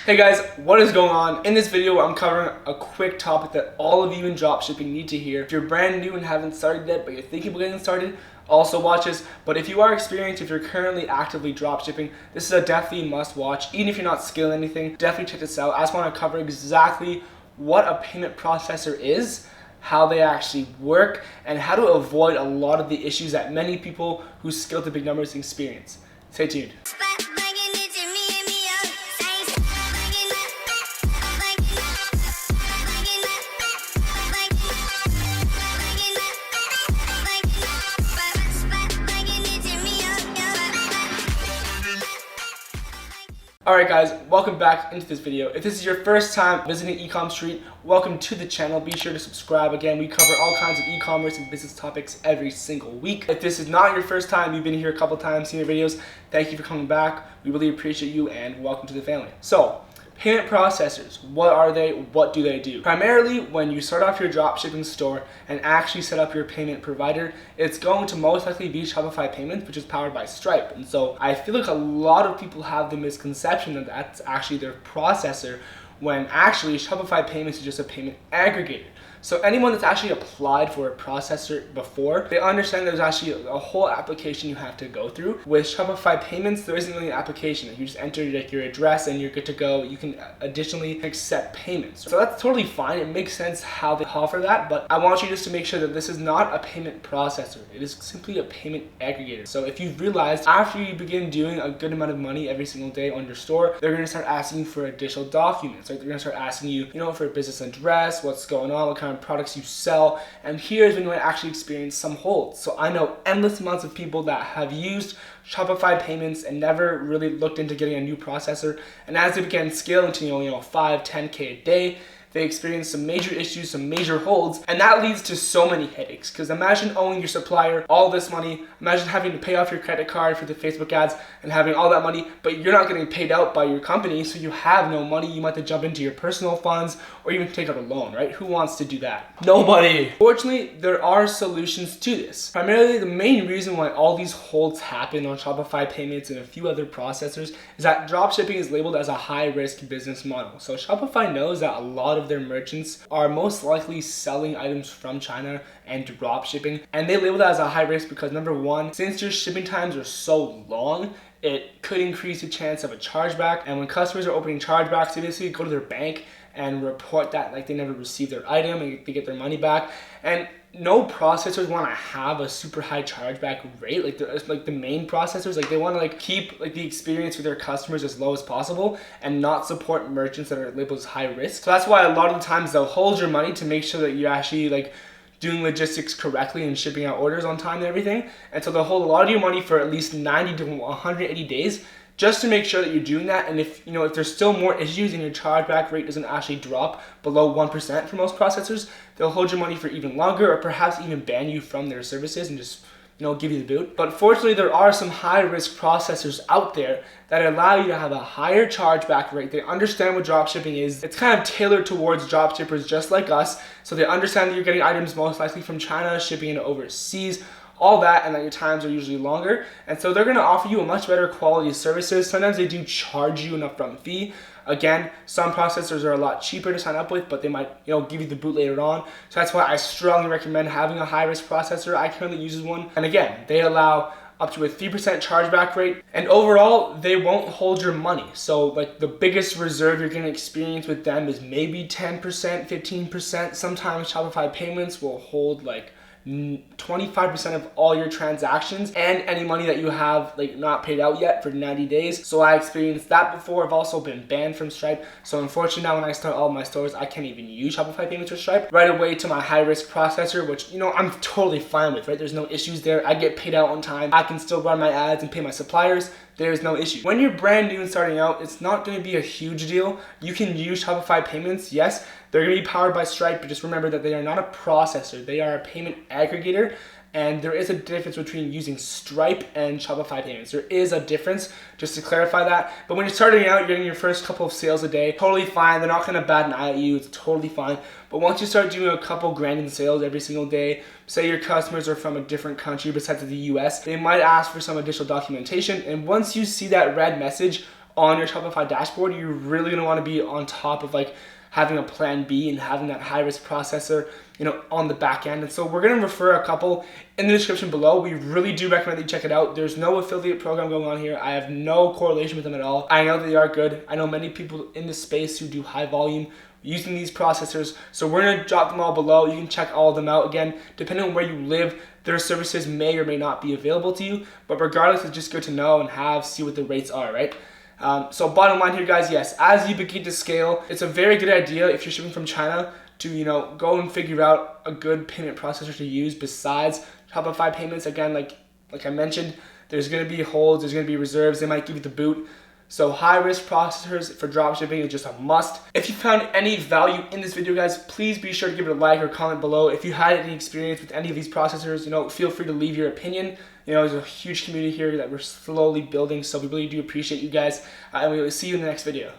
Hey guys, what is going on? In this video, I'm covering a quick topic that all of you in dropshipping need to hear. If you're brand new and haven't started yet, but you're thinking about getting started, also watch this. But if you are experienced, if you're currently actively dropshipping, this is a definitely must watch. Even if you're not skilled in anything, definitely check this out. I just want to cover exactly what a payment processor is, how they actually work, and how to avoid a lot of the issues that many people who scale to big numbers experience. Stay tuned. Alright guys, welcome back into this video. If this is your first time visiting Ecom Street, welcome to the channel. Be sure to subscribe. Again, we cover all kinds of e-commerce and business topics every single week. If this is not your first time, you've been here a couple times, seen your videos, thank you for coming back. We really appreciate you and welcome to the family. So, payment processors, what are they? What do they do? Primarily, when you start off your dropshipping store and actually set up your payment provider, it's going to most likely be Shopify Payments, which is powered by Stripe. And so I feel like a lot of people have the misconception that that's actually their processor, when actually Shopify Payments is just a payment aggregator. So anyone that's actually applied for a processor before, they understand there's actually a whole application you have to go through. With Shopify Payments, there isn't really an application. You just enter like your address and you're good to go. You can additionally accept payments. So that's totally fine. It makes sense how they offer that, but I want you just to make sure that this is not a payment processor. It is simply a payment aggregator. So if you've realized after you begin doing a good amount of money every single day on your store, they're gonna start asking you for additional documents. Like they're gonna start asking you, for a business address, what's going on, what kind of products you sell, and here's when you might actually experience some holds. So I know endless amounts of people that have used Shopify Payments and never really looked into getting a new processor, and as they began scaling to 5, 10K a day, they experience some major issues, some major holds, and that leads to so many headaches. Because imagine owing your supplier all this money, imagine having to pay off your credit card for the Facebook ads and having all that money, but you're not getting paid out by your company, so you have no money. You might have to jump into your personal funds or even take out a loan, right? Who wants to do that? Nobody. Fortunately, there are solutions to this. Primarily, the main reason why all these holds happen on Shopify Payments and a few other processors is that dropshipping is labeled as a high-risk business model. So Shopify knows that a lot of their merchants are most likely selling items from China and drop shipping, and they label that as a high risk because number one, since your shipping times are so long, it could increase the chance of a chargeback. And when customers are opening chargebacks, they basically go to their bank and report that like they never received their item and they get their money back. And no processors want to have a super high chargeback rate. Like the main processors, like they want to like keep like the experience with their customers as low as possible and not support merchants that are labeled as high risk. So that's why a lot of the times they'll hold your money to make sure that you're actually like doing logistics correctly and shipping out orders on time and everything. And so they'll hold a lot of your money for at least 90 to 180 days just to make sure that you're doing that. And if if there's still more issues and your chargeback rate doesn't actually drop below 1% for most processors, they'll hold your money for even longer or perhaps even ban you from their services and just give you the boot. But fortunately, there are some high-risk processors out there that allow you to have a higher chargeback rate. They understand what dropshipping is. It's kind of tailored towards dropshippers just like us. So they understand that you're getting items most likely from China, shipping it overseas, all that, and that your times are usually longer. And so they're gonna offer you a much better quality of services. Sometimes they do charge you an upfront fee. Again, some processors are a lot cheaper to sign up with, but they might, give you the boot later on. So that's why I strongly recommend having a high-risk processor. I currently use one. And again, they allow up to a 3% chargeback rate. And overall, they won't hold your money. So like the biggest reserve you're gonna experience with them is maybe 10%, 15%. Sometimes Shopify Payments will hold like 25% of all your transactions and any money that you have like not paid out yet for 90 days. So I experienced that before. I've also been banned from Stripe. So unfortunately now when I start all my stores, I can't even use Shopify Payments or Stripe. Right away to my high risk processor, which I'm totally fine with, right? There's no issues there. I get paid out on time. I can still run my ads and pay my suppliers. There's no issue. When you're brand new and starting out, it's not going to be a huge deal. You can use Shopify Payments. Yes, they're going to be powered by Stripe, but just remember that they are not a processor. They are a payment aggregator, and there is a difference between using Stripe and Shopify Payments. There is a difference, just to clarify that. But when you're starting out, you're getting your first couple of sales a day, totally fine. They're not going to bat an eye at you. It's totally fine. But once you start doing a couple grand in sales every single day, say your customers are from a different country besides the US, they might ask for some additional documentation. And once you see that red message on your Shopify dashboard, you're really gonna wanna be on top of like having a plan B and having that high risk processor, on the back end. And so we're gonna refer a couple in the description below. We really do recommend that you check it out. There's no affiliate program going on here. I have no correlation with them at all. I know that they are good. I know many people in this space who do high volume using these processors. So we're gonna drop them all below. You can check all of them out. Again, depending on where you live, their services may or may not be available to you, but regardless, it's just good to know and see what the rates are, right? So bottom line here, guys, yes, as you begin to scale, it's a very good idea if you're shipping from China to, go and figure out a good payment processor to use besides Shopify payments. Again, like I mentioned, there's going to be holds, there's going to be reserves, they might give you the boot. So high risk processors for dropshipping is just a must. If you found any value in this video, guys, please be sure to give it a like or comment below. If you had any experience with any of these processors, feel free to leave your opinion. There's a huge community here that we're slowly building, so we really do appreciate you guys, and we will see you in the next video.